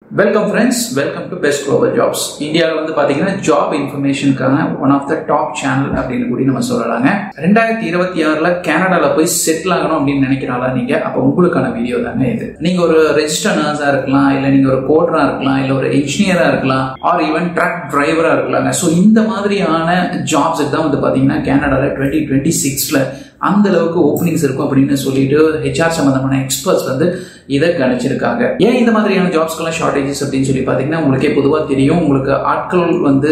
Welcome friends, welcome to Best Global Jobs. இந்தியாவில் வந்து பாத்தீங்கன்னா ஜாப் இன்ஃபர்மேஷனுக்கான one of the top channel அப்படின்னு கூட நம்ம சொல்லலாங்க. 2026ல கனடால போய் செட்டில் ஆகணும் அப்படின்னு நினைக்கிறாளா நீங்க? அப்ப உங்களுக்கான வீடியோ தாங்க இது. நீங்க ஒரு ரெஜிஸ்டர் நர்ஸா இருக்கலாம், இல்ல நீங்க ஒரு கோடரா இருக்கலாம், இல்ல ஒரு இன்ஜினியரா இருக்கலாம், ஆர் ஈவன் ட்ரக் டிரைவரா இருக்கலாங்க. ஸோ இந்த மாதிரியான ஜாப்ஸுக்கு தான் வந்து பாத்தீங்கன்னா கனடால 2026ல அந்த அளவுக்கு ஓப்பனிங்ஸ் இருக்கும் அப்படின்னு சொல்லிட்டு ஹெச்ஆர் சம்பந்தமான எக்ஸ்பர்ட்ஸ் வந்து இதை கணிச்சிருக்காங்க. ஏன் இந்த மாதிரியான ஜாப்ஸ்க்கெல்லாம் ஷார்டேஜஸ் அப்படின்னு சொல்லி பார்த்தீங்கன்னா உங்களுக்கே பொதுவாக தெரியும், உங்களுக்கு ஆட்கள் வந்து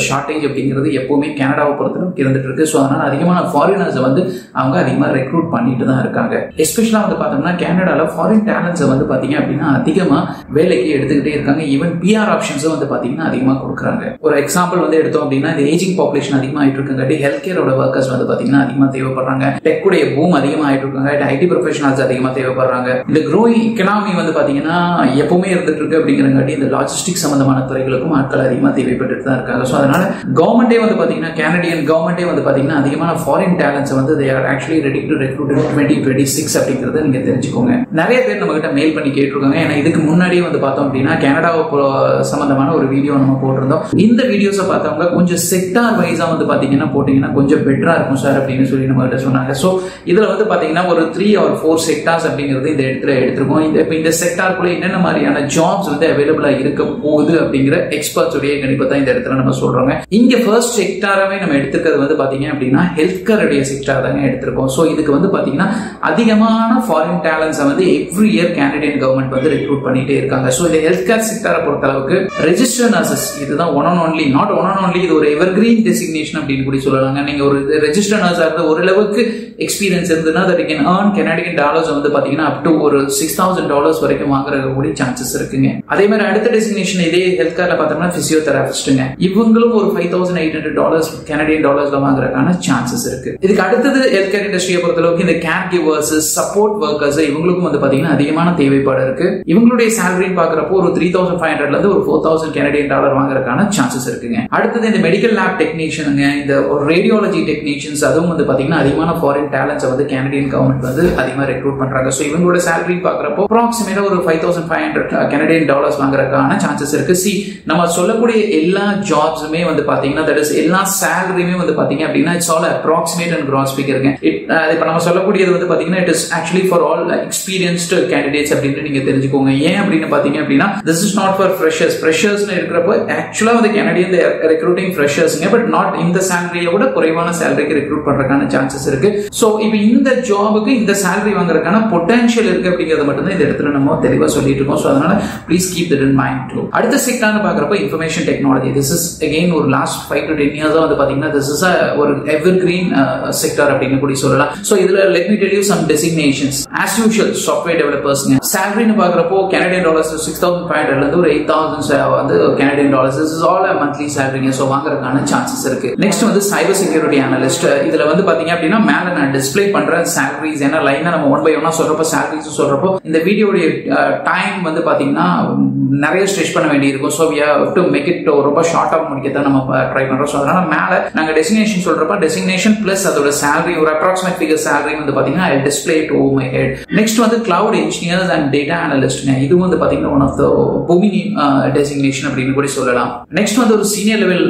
ஷார்டேஜ் அப்படிங்கிறது எப்பவுமே கனடாவை பொறுத்தளவுக்கு இருந்துட்டு இருக்கு. ஸோ அதனால அதிகமான ஃபாரினர்ஸை வந்து அவங்க அதிகமாக ரெக்ரூட் பண்ணிட்டு தான் இருக்காங்க. எஸ்பெஷலாக வந்து பார்த்தோம்னா கனடால ஃபாரின் டேலண்ட்ஸை வந்து பார்த்தீங்க அப்படின்னா அதிகமாக வேலைக்கு எடுத்துக்கிட்டே இருக்காங்க. ஈவன் பிஆர் ஆப்ஷன்ஸும் வந்து பார்த்தீங்கன்னா அதிகமாக கொடுக்குறாங்க. ஒரு எக்ஸாம்பிள் வந்து எடுத்தோம் அப்படின்னா இந்த ஏஜிங் பாப்புலேஷன் அதிகமாகிட்டு இருக்காங்க. ஹெல்த் கேரோட ஒர்க்கர்ஸ் வந்து பார்த்தீங்கன்னா அதிகமாக தேவைப்படுறாங்க. டெக்குடைய பூம் அதிகமாகிட்டு இருக்காங்க. ஐடி ப்ரொஃபஷனல்ஸ் அதிகமாக தேவைப்படுறாங்க. இந்த க்ரோயிங் எக்கனாமி வந்து பாத்தீங்கன்னா எப்பவுமே இருந்துட்டு இருக்கு அப்படிங்கிறங்காட்டி இந்த லாஜிஸ்டிக் சம்பந்தமான துறைகளுக்கும் ஆட்கள் அதிகமாக தேவைப்பட்டு தான் இருக்காங்க. ஸோ அதனால கவர்மெண்டே வந்து பாத்தீங்கன்னா கனடியன் கவர்மெண்டே வந்து பாத்தீங்கன்னா அதிகமான ஃபாரின் டேலண்ட்ஸ் வந்து they are actually ready to recruit in 2026 அப்படிங்கறத நீங்க தெரிஞ்சுக்கோங்க. நிறைய பேர் நம்ம கிட்ட மெயில் பண்ணி கேட்டிருக்காங்க. ஏன்னா இதுக்கு முன்னாடியே வந்து பார்த்தோம் அப்படின்னா கனடாவை சம்பந்தமான ஒரு வீடியோ நம்ம போட்டிருந்தோம். இந்த வீடியோஸை பார்த்தவங்க கொஞ்சம் செக்டார் வைஸா வந்து பாத்தீங்கன்னா போட்டீங்கன்னா கொஞ்சம் பெட்டரா இருக்கும் சார் அப்படின்னு சொல்லி நம்ம கிட்ட சொன்னாங்க. ஸோ இதுல வந்து பாத்தீங்கன்னா ஒரு 3 or 4 செக்டார்ஸ் அப்படிங்கிறது இந்த இடத்துல எடுத்திருக்கோம். இந்த செக்டாருக்குள்ள என்னென்ன மாதிரியான ஜாப்ஸ் வந்து அவைலபிளா இருக்க போகுது அப்படிங்கிற எக்ஸ்பர்ட்ஸ் உடைய கணிப்பை தான் இந்த இடத்துல நம்ம சொல்றோங்க. இங்க ஃபர்ஸ்ட் செக்டாரவே நம்ம எடுத்துக்கிறது வந்து பாத்தீங்க அப்படின்னா ஹெல்த் கேர் உடைய செக்டார் தாங்க எடுத்திருக்கோம். ஸோ இதுக்கு வந்து பாத்தீங்கன்னா அதிகமான ஃபாரின் டேலண்ட்ஸை வந்து எவ்ரி இயர் கனடியன் கவர்மெண்ட் வந்து ரெக்ரூட் பண்ணிட்டே இருக்காங்க. ஸோ இந்த ஹெல்த் கேர் செக்டாரை பொறுத்த அளவுக்கு ரெஜிஸ்டர் நர்சஸ் இதுதான் one and only, not one and only, இது ஒரு எவர்கிரீன் டெசிக்னேஷன் அப்படின்னு கூட சொல்லலாங்க. நீங்க ஒரு ரெஜிஸ்டர் நர்ஸா இருந்து ஒரு லெவலுக்கு எக்ஸ்பீரியன்ஸ் இருந்ததுன்னா that you can earn Canadian dollars வந்து பாத்தீங்கன்னா up to ஒரு $6,000 வரைக்கும் வாங்குறதுக்கு சான்சஸ் இருக்குங்க. அதே மாதிரி அடுத்த டெசிக்னேஷன் இதே ஹெல்த் கேர்ல பார்த்தோம்னா பிசியோதெரபிஸ்ட்ங்க, இவங்களும் ஒரு $5,800 கனடியன் டாலர்ஸ்ல வாங்குறதுக்கான சான்சஸ் இருக்கு. இதுக்கு அடுத்தது ஹெல்த் கேர் இண்டஸ்ட்ரியை பொறுத்தளவுக்கு இந்த கேர் கிவர்ஸ், சப்போர்ட் ஒர்க்கர்ஸ் இவங்களுக்கும் வந்து பாத்தீங்கன்னா அதிகமான தேவைப்பாடு இருக்கு. இவங்களுடைய சேலரின்னு பாக்குறப்போ ஒரு 3,500ல இருந்து ஒரு 4,000 கனடியன் டாலர் வாங்குறதுக்கான சான்சஸ் இருக்குங்க. அடுத்தது இந்த மெடிக்கல் லேப் டெக்னீஷியனுங்க, இந்த ரேடியாலஜி டெக்னீஷியன்ஸ் அதுவும் வந்து பாத்தீங்கன்னா அதிகமான ஃபாரின் டேலண்ட்ஸ் வந்து கனடியன் கவர்மெண்ட் வந்து அதிகமாக ரெக்ரூட் பண்றாங்க. ஸோ இவங்களோட சேலரி பார்க்குறப்போ அப்ராக்சிமேட்டா ஒரு 5,500 கனடியன் டாலர்ஸ் வாங்குறதுக்கான சான்சஸ் இருக்கு. நம்ம சொல்லக்கூடிய எல்லா ஜாப்ஸுமே வந்து பாத்தீங்கன்னா தட் இஸ் எல்லா சேலரியுமே வந்து பாத்தீங்க அப்படின்னா it's all approximate and gross ஃபிகருங்க. இப்போ நம்ம சொல்லக்கூடியது வந்து பாத்தீங்கன்னா it is actually for all experienced candidates அப்படின்னு நீங்க தெரிஞ்சுக்கோங்க. ஏன் அப்படின்னு பாத்தீங்க அப்படின்னா this is not for freshers. ஃப்ரெஷர்ஸ்னு இருக்கிறப்போ ஆக்சுவலா வந்து கனடியன் ரெக்ரூட்டிங் ஃப்ரெஷர்ஸ்ங்க, பட் நாட் இந்த சேலரியை விட குறைவான சேலரிக்கு ரெக்ரூட் பண்றதுக்கான சான்சஸ் இருக்கு. சோ இப்போ இந்த ஜாபுக்கு இந்த சேலரி வாங்குறதுக்கான பொட்டன்ஷியல் இருக்கு அப்படிங்கறது மட்டும் தான் இந்த இடத்துல நம்ம தெளிவா சொல்லிட்டு இருக்கோம். சோ அதனால please keep that in mind too. அடுத்த செக்டார்னு பாக்குறப்ப information technology. This is again ஒரு லாஸ்ட் 5 to 10 இயர்ஸா வந்து பாத்தீங்கன்னா திஸ் இஸ் ஒரு எவர்கிரீன் செக்டார் அப்படின்னு கூட சொல்லலாம். சோ இதுல let me tell you some designations. As usual software டெவலப்பர்ஸ்ங்க, சேலரின்னு பாக்குறப்போ கனடியன் டாலர்ஸ் 6,500ல இருந்து ஒரு 8,000 வந்து Canadian dollars. This is all monthly சேலரிங்க. சோ வாங்குறதுக்கான சான்சஸ் இருக்கு. நெக்ஸ்ட் வந்து சைபர் செக்யூரிட்டி அனலிஸ்ட். இதுல வந்து பாத்தீங்க அப்படின்னா மேல நான் டிஸ்பிளே பண்ற சாலரிஸ் ஏன்னா லைனா நம்ம ஒன் பை ஒன்னா சொல்றப்போ சாலரிஸ் சொல்றப்போ இந்த வீடியோடைய டைம் வந்து பாத்தீங்கன்னா நிறைய ஸ்ட்ரெச் பண்ண வேண்டி இருக்கும். So we have to make it ரொம்ப ஷார்ட்டா முடிக்கத்தான் நம்ம ட்ரை பண்றோம். ஸோ அதனால மேல நாங்க டெசிக்னேஷன் சொல்றப்ப டெசிக்னேஷன் பிளஸ் அதோட சேலரி ஒரு அப்ராக்சிமேட் ஃபிகர் சேலரி வந்து பாத்தீங்கன்னா I display it over my head. Next வந்து கிளவுட் இன்ஜினியர்ஸ் அண்ட் டேட்டா அனலிஸ்ட்ங்க, இது வந்து பாத்தீங்கன்னா one of the booming designation அப்படின்னு கூட சொல்லலாம். நெக்ஸ்ட் வந்து ஒரு சீனியர் லெவல்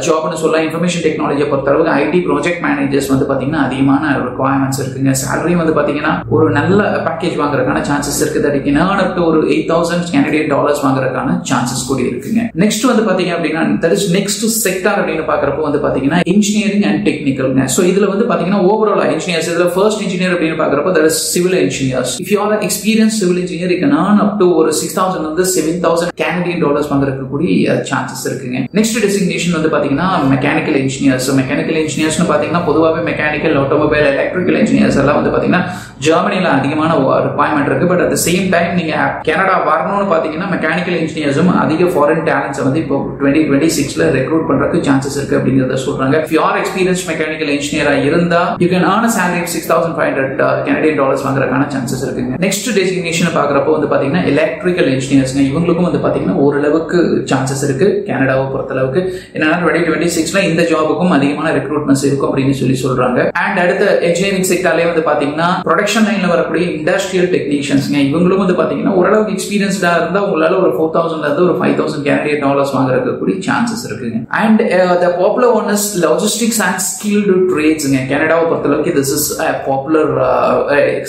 ஜாப்னு சொல்லலாம். இன்ஃபர்மேஷன் டெக்னாலஜியை பொறுத்தளவுக்கு ஐடி ப்ராஜெக்ட் மேனேஜர்ஸ் வந்து பாத்தீங்கன்னா அதிகமான ரிக்வயர்மெண்ட்ஸ் இருக்குங்க. சேலரி வந்து பாத்தீங்கன்னா ஒரு நல்ல பேக்கேஜ் வாங்குறதுக்கான சான்சஸ் இருக்கு. That can earn up to ஒரு 8,000 கனடியன் டாலர்ஸ் வாங்குறதுக்கான சான்சஸ் கூட இருக்குங்க. நெக்ஸ்ட் வந்து பாத்தீங்க அப்படின்னா தட் இஸ் நெக்ஸ்ட் செக்டார் அப்படின்னு பாக்குறப்போ வந்து பாத்தீங்கன்னா இன்ஜினியரிங் அண்ட் டெக்னிக்கல்ங்க. சோ இதுல வந்து பாத்தீங்கன்னா ஓவரால் இன்ஜினியர்ஸ் இதுல ஃபர்ஸ்ட் இன்ஜினியர் அப்படின்னு பாக்குறப்போ that is civil engineers. If you R an experienced civil engineer you can earn up to ஒரு 6,000 வந்து 7,000 கனடியன் டாலர்ஸ் வாங்குறதுக்கு கூட சான்சஸ் இருக்குங்க. நெக்ஸ்ட் டெசிக்னேஷன் வந்து பாத்தீங்கன்னா மெக்கானிக்கல் இன்ஜினியர்ஸ். மெக்கானிக்கல் இன்ஜினியர்ஸ்னு பாத்தீங்கன்னா பொதுவாகவே மெக்கானிக்கல், ஆட்டோமொபைல், எலக்ட்ரிக்கல் இன்ஜினியர்ஸ் எல்லாம் வந்து பாத்தீங்கன்னா ஜெர்மனில அதிகமான ரிக்வயர்மெண்ட் இருக்கு. But at the same time நீங்க கனடா வரணும்னு பாத்தீங்கன்னா மெக்கானிக்கல் இன்ஜினியர்ஸும் அதிக ஃபாரின் டேலண்ட்ஸ் வந்து இப்போ 2026ல ரெக்ரூட் பண்றதுக்கு சான்சஸ் இருக்கு அப்படிங்கறத சொல்றாங்க. If you are experience mechanical இன்ஜினியரா இருந்தா you can earn a salary of 6,500 Canadian dollars வாங்குறதுக்கான சான்சஸ் இருக்குங்க. நெக்ஸ்ட் டெசிக்னேஷன் பாக்குறப்போ வந்து பாத்தீங்கன்னா எலக்ட்ரிக்கல் இன்ஜினியர்ஸ்ங்க, இவங்களுக்கும் வந்து பாத்தீங்கன்னா ஓரளவுக்கு சான்சஸ் இருக்கு கனடாவை பொறுத்தளவுக்கு. என்னன்னா 2026ல இந்த ஜாபுக்கும் அதிகமான ரெக்ரூட்மெண்ட்ஸ் இருக்கும் அப்படின்னு சொல்றாங்க. அண்ட் அடுத்த இன்ஜினியரிங் செக்டார்லயே வந்து பாத்தீங்கன்னா ப்ரொடக்ஷன் லைன்ல வரக்கூடிய இண்டஸ்ட்ரியல் டெக்னீஷியன் டெக்னீஷியன்ஸ்ங்க. இவங்களும் வந்து பாத்தீங்கன்னா ஓரளவுக்கு எக்ஸ்பீரியன்ஸ்டா இருந்தா உங்களால ஒரு 4,000 இருந்து ஒரு 5,000 Canadian dollars வாங்குறதுக்கு சான்சஸ் இருக்குங்க. And the popular one is logistics and skilled tradesங்க. கனடாவை பொறுத்தளவுக்கு this is a popular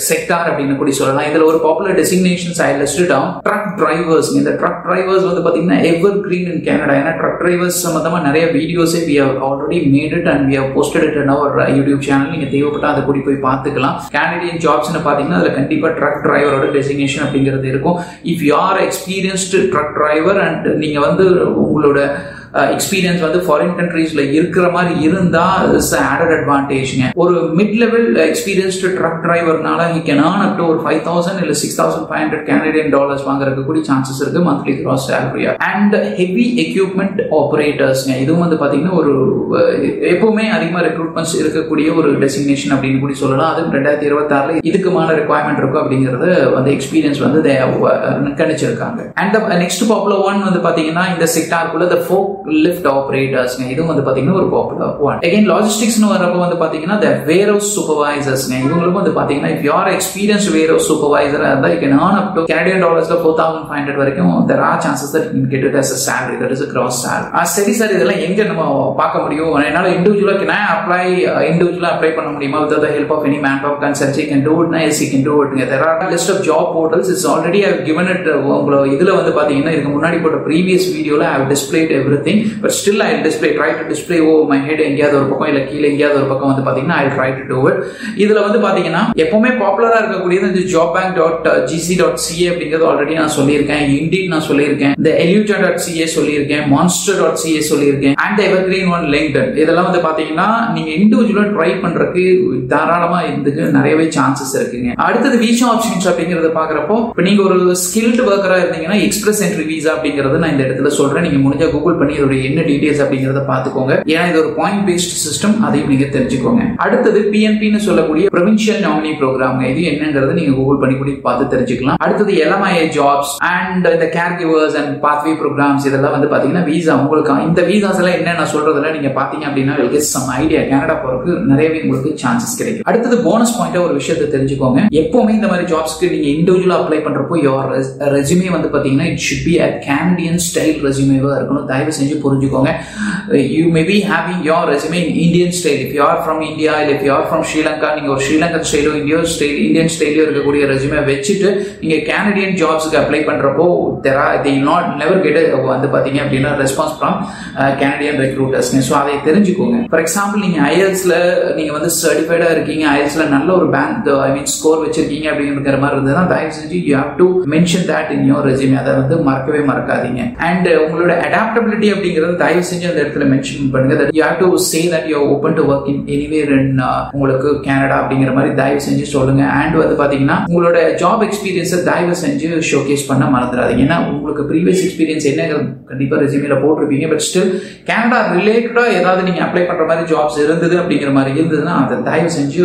sector அப்படின்னு கூட சொல்லலாம். இதுல ஒரு popular designations I listed down. truck drivers. இந்த truck drivers வந்து பாத்தீங்கன்னா evergreen in Canada. ஏன்னா truck drivers சம்பந்தமா நிறைய வீடியோஸே we have already made it and we have posted it in our YouTube channel. நீங்க தேவைப்பட்டா அதை கூடி போய் பார்த்துக்கலாம். Canadian jobsனு பாத்தீங்கன்னா அதுல கண்டிப்பா truck driverோட designation அப்படிங்கிறது இருக்கும். if you are experienced truck driver and நீங்க வந்து உங்களோட எக்ஸ்பீரியன்ஸ் வந்து ஃபாரின் கண்ட்ரீஸ்ல இருக்கிற மாதிரி இருந்தா இட்ஸ் ஆடட் அட்வான்டேஜ்ங்க. ஒரு மிட் லெவல் எக்ஸ்பீரியன்ஸ்டு ட்ரக் டிரைவர்னால he can earn up to ஒரு 5,000 இல்ல 6,500 Canadian dollars வாங்குறதுக்கு கூட சான்சஸ் இருக்கு மந்த்லி கிராஸ் சேலரியா. அண்ட் ஹெவி எக்யூப்மெண்ட் ஆபரேட்டர்ஸ்ங்க. இதுவும் வந்து பாத்தீங்கன்னா ஒரு எப்பவுமே அதிகமா ரெக்ரூட்மெண்ட்ஸ் இருக்கக்கூடிய ஒரு டெசிக்னேஷன் அப்படின்னு கூட சொல்லலாம். அது 2026 இதுக்குமான ரெக்வயர்மெண்ட் இருக்கும் அப்படிங்கறது வந்து எக்ஸ்பீரியன்ஸ் வந்து கணிச்சிருக்காங்க. அண்ட் நெக்ஸ்ட் பாப்புலர் ஒன் வந்து பாத்தீங்கன்னா இந்த செக்டாருக்குள்ள the folk lift operators. இதுவும் வந்து பாத்தீங்கன்னா ஒரு பாப்புலர் ஒன். அகைன் லாஜிஸ்டிக்ஸ்னு வரப்போ வந்து பாத்தீங்கன்னா the warehouse supervisors. இவங்களும் வந்து பாத்தீங்கன்னா if you are experienced warehouse supervisor இருந்தா you can earn up to Canadian dollars 4,500 வரைக்கும் there are chances that you can get it as a salary, that is a gross salary. சரி sir, இதெல்லாம் எங்க நம்ம பார்க்க முடியும்? என்னால இண்டிவிஜுவலா can I apply இண்டிவிஜுவலா அப்ளை பண்ண முடியுமா without the help of any manpower consultancy? can do it. Yes, you can do it. there are a list of job portals. It's already I have given it. உங்களோட இதுல வந்து பாத்தீங்கன்னா இதுக்கு முன்னாடி போட்ட previous videoல I have displayed everything. But still I'll try to display my head எங்கயாவது ஒரு பக்கம் இல்ல கீழ எங்கயாவது ஒரு பக்கம் வந்து பாத்தீங்கன்னா I'll try to do it. இதுல வந்து பாத்தீங்கன்னா எப்பவுமே பாப்புலரா இருக்கக்கூடியது இந்த jobbank.gc.ca அப்படிங்கிறது ஆல்ரெடி நான் சொல்லியிருக்கேன். Indeed நான் சொல்லியிருக்கேன். the eluta.ca சொல்லியிருக்கேன். monster.ca சொல்லியிருக்கேன். and the evergreen one LinkedIn. இதெல்லாம் வந்து பாத்தீங்கன்னா நீங்க இண்டிவிஜுவலா ட்ரை பண்றதுக்கு தாராளமா இதுக்கு நிறையவே சான்சஸ் இருக்குங்க. அடுத்தது வீசா ஆப்ஷன்ஸ் அப்படிங்கறத பாக்குறப்போ இப்ப நீங்க ஒரு ஸ்கில்டு ஒர்க்கரா இருந்தீங்கன்னா எக்ஸ்பிரஸ் என்ட்ரி வீசா அப்படிங்கறது நான் இந்த இடத்துல சொல்றேன். நீங்க முடிஞ்சா கூகுள் பண்ணி இதோட என்ன டீடைல்ஸ் அப்படிங்கறத பாத்துக்கோங்க. ஏன்னா இது ஒரு பாயிண்ட் பேஸ்ட் சிஸ்டம், அதையும் நீங்க தெரிஞ்சுக்கோங்க. அடுத்தது PNPன்னு சொல்லக்கூடிய ப்ரொவின்ஷியல் நாமினி ப்ரோக்ராம். இது என்னங்கிறது நீங்க கூகுள் பண்ணி கூட பார்த்து தெரிஞ்சுக்கலாம். அடுத்தது LMIA ஜாப்ஸ் அண்ட் இந்த care givers and pathway programs. இதெல்லாம் வந்து பாத்தீங்கன்னா வீசா உங்களுக்கு இந்த வீசாஸ் எல்லாம் என்ன நான் சொல்றதுல நீங்க பாத்தீங்க அப்படின்னா சம் ஐடியா கனடா போறதுக்கு நிறையவே உங்களுக்கு சான்சஸ் கிடைக்கும். அடுத்தது போனஸ் பாயிண்டா ஒரு விஷயத்தை தெரிஞ்சுக்கோங்க. எப்பவுமே இந்த மாதிரி ஜாப்ஸ்க்கு நீங்க இண்டிவிஜுவலா அப்ளை பண்றப்போ யோர் ரெஸ்யூமே வந்து பாத்தீங்கன்னா it should be a Canadian style resume-வா இருக்கணும். தயவு செஞ்சு புரிஞ்சுக்கோங்க. you may be having your resume in Indian style. if you are from India or if you are from Sri Lanka, நீங்க ஒரு ஸ்ரீலங்கன் ஸ்டைலோ Indian ஸ்டைலோ இருக்கக்கூடிய ரெஸ்யூமே வச்சுட்டு நீங்க Canadian jobsக்கு அப்ளை பண்றப்போ they not never get வந்து பாத்தீங்க அப்படின்னா response from Canadian recruiters. So அதை தெரிஞ்சுக்கோங்க. ஃபார் எக்ஸாம்பிள் நீங்க IELTS-ல நீங்க வந்து சர்டிஃபைடா இருக்கீங்க, IELTS-ல நல்ல ஒரு பேங்க் ஸ்கோர் வச்சிருக்கீங்க அப்படிங்கிற மாதிரி இருந்ததுன்னா தயவு செஞ்சு you have to mention that in your resume. அதை வந்து மறக்கவே மறக்காதீங்க. அண்ட் உங்களோட அடாப்டபிலிட்டி அப்படிங்கறது தயவு செஞ்சு அந்த இடத்துல மென்ஷன் பண்ணுங்க. that you have to say that you are open to work in anywhere in உங்களுக்கு கனடா அப்படிங்கிற மாதிரி தயவு செஞ்சு சொல்லுங்க. அண்ட் வந்து பாத்தீங்கன்னா உங்களோட ஜாப் எக்ஸ்பீரியன்ஸை தயவு செஞ்சு ஷோகேஸ் பண்ண மறந்துடாதீங்க. ஏன்னா உங்களுக்கு ப்ரீவியஸ் எக்ஸ்பீரியன்ஸ் என்ன கண்டிப்பா ரெஸ்யூமேல போட்டிருப்பீங்க. பட் ஸ்டில் கனடா ரிலேட்டடா ஏதாவது நீங்க அப்ளை பண்ற மாதிரி ஜாப்ஸ் இருந்தது அப்படிங்கிற மாதிரி இருந்ததுன்னா அதை தயவு செஞ்சு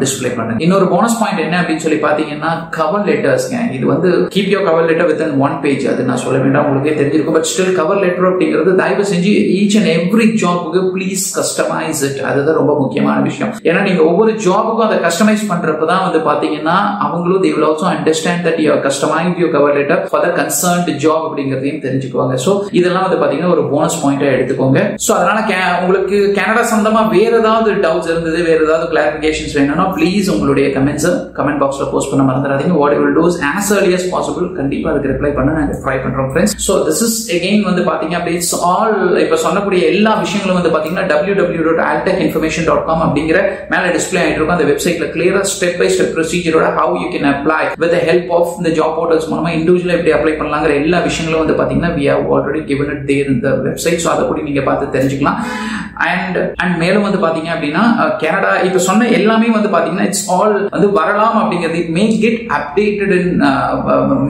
டிஸ்பிளே பண்ணுங்க. இன்னொரு போனஸ் பாயிண்ட் என்ன அப்படின்னு சொல்லி பாத்தீங்கன்னா கவர் லெட்டர்ஸ்ங்க. இது வந்து keep your cover letter with in one page. அது நான் சொல்ல வேண்டாம், உங்களுக்கே தெரிஞ்சிருக்கும். பட் ஸ்டில் கவர் லெட்டர் அப்படிங்கிறது தயவு செஞ்சு ஈச் அண்ட் எவ்ரி ஜாபுக்கு ப்ளீஸ் கஸ்டமைஸ் இட். அதுதான் ரொம்ப முக்கியமான விஷயம். ஏன்னா நீங்க ஒவ்வொரு ஜாபுக்கும் அதை கஸ்டமைஸ் பண்றப்பதான் வந்து பாத்தீங்கன்னா அவங்களும் they will also understand that you have customized your cover letter for the concerned job அப்படிங்கறதையும் தெரிஞ்சுக்குவாங்க. சோ இதெல்லாம் வந்து பாத்தீங்கன்னா ஒரு போனஸ் பாயிண்டா எடுத்துக்கோங்க. சோ அதனால உங்களுக்கு கனடா சம்பந்தமா வேற ஏதாவது டவுட்ஸ் இருந்தது, வேற ஏதாவது கிளாரிபிகேஷன்ஸ் வேணும்னா ப்ளீஸ் உங்களுடைய கமெண்ட் பாக்ஸ்ல போஸ்ட் பண்ண மறந்துடாதீங்க. what I will do is as early as possible கண்டிப்பா அதுக்கு ரிப்ளை பண்ண நாங்க ட்ரை பண்றோம் friends. So this is again வந்து பாத்தீங்க அப்படி இட்ஸ் ஆல் இப்ப சொன்னக்கூடிய எல்லா விஷயங்களும் வந்து பாத்தீங்கன்னா www.altechinformation.com அப்படிங்கிற மேல டிஸ்ப்ளே ஆயிட்டு இருக்கும். அந்த வெப்சைட்ல கிளியரா ஸ்டெப் பை ஸ்டெப் ப்ரொசீஜரோட how you can apply with the help of the job portals மூலமா இண்டிவிஜுவலா எப்படி அப்ளை பண்ணலாங்கிற எல்லா விஷயங்களும் வந்து பாத்தீங்கன்னா we have already given it there in the website. So அதை கூட நீங்க பார்த்து தெரிஞ்சுக்கலாம். அண்ட் மேலும் வந்து பாத்தீங்க அப்படின்னா கனடா இப்ப சொன்ன எல்லாமே வந்து பாத்தீங்கன்னா இட்ஸ் ஆல் வந்து வரலாம் அப்படிங்கிறது it may get updated in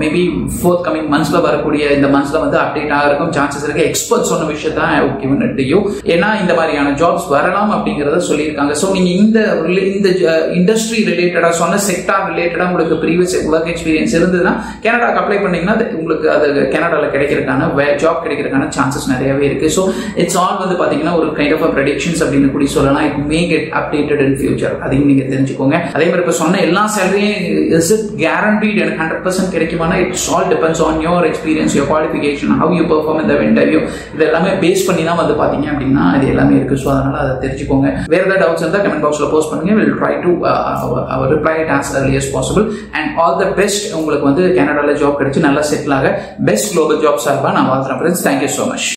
maybe forthcoming monthsல வரக்கூடிய இந்த மந்த்ஸ்ல வந்து அப்டேட் ஆகிறதுக்கும் சான்சஸ் இருக்கு. சொன்ன விஷயத்தான் I have given it to you. ஏன்னா இந்த மாதிரியான ஜாப்ஸ் வரலாம் அப்படிங்கறத சொல்லியிருக்காங்க. ஸோ நீங்க இந்த இண்டஸ்ட்ரி ரிலேட்டடா சொன்ன செக்டார் ரிலேட்டடா உங்களுக்கு ப்ரீவியஸ் ஒர்க் எக்ஸ்பீரியன்ஸ் இருந்ததுன்னா கனடாக்கு அப்ளை பண்ணீங்கன்னா உங்களுக்கு அது கனடால கிடைக்கிறதுக்கான ஜாப் கிடைக்கிறதுக்கான சான்சஸ் நிறையவே இருக்கு. ஸோ இட்ஸ் ஆல் வந்து பாத்தீங்கன்னா ஒரு கைண்ட் ஆஃப் ப்ரெடிக்ஷன்ஸ் அப்படின்னு கூட சொல்லலாம். It may get updated in future. அதையும் நீங்க தெரிஞ்சுக்கோங்க. அதே மாதிரி இப்ப சொன்ன எல்லா சேலரியும் இஸ் இட் கேரண்டீட் 100% கிடைக்குமானா it's all depends on your experience, your qualification, how you perform in the interview. இது எல்லாமே பேஸ் பண்ணி தான் வந்து பாத்தீங்க அப்படின்னா இது எல்லாமே இருக்கு. ஸோ அதனால அதை தெரிஞ்சுக்கோங்க. வேற ஏதாவது டவுட்ஸ் இருந்தால் கமெண்ட் பாக்ஸ்ல போஸ்ட் பண்ணுங்க. Will try to reply it as early as possible. and all the best. உங்களுக்கு வந்து கனடால ஜாப் கிடைச்சு நல்லா செட்டில் ஆக பெஸ்ட் குளோபல் ஜாப் சார்பா நான் வாழ்த்துறேன் ஃப்ரெண்ட்ஸ். Thank you so much.